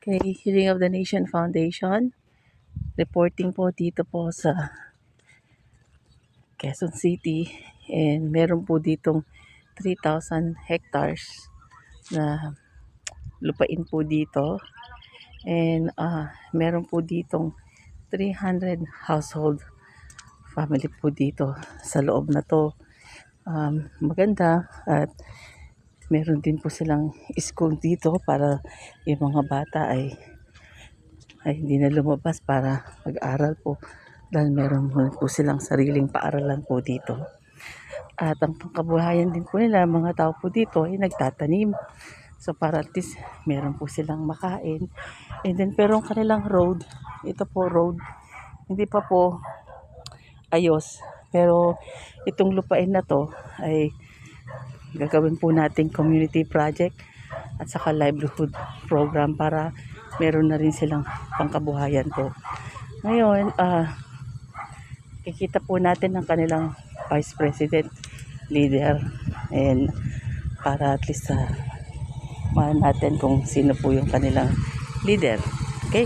kay Healing of the Nation Foundation. Reporting po dito po sa Quezon City. And meron po ditong 3,000 hectares na lupain po dito. And meron po ditong 300 household family po dito sa loob na to. Maganda at meron din po silang school dito para yung mga bata ay hindi na lumabas para mag-aral po dahil meron po silang sariling paaralan po dito. At ang pangkabuhayan din po nila, mga tao po dito ay nagtatanim. So para at least meron po silang makain. And then pero ang kanilang road, ito po road, hindi pa po ayos. Pero itong lupain na to ay gagawin po nating community project at saka livelihood program para meron na rin silang pangkabuhayan po. Ngayon, kikita po natin ang kanilang vice president, leader, and para at least natin kung sino po yung kanilang leader. Okay?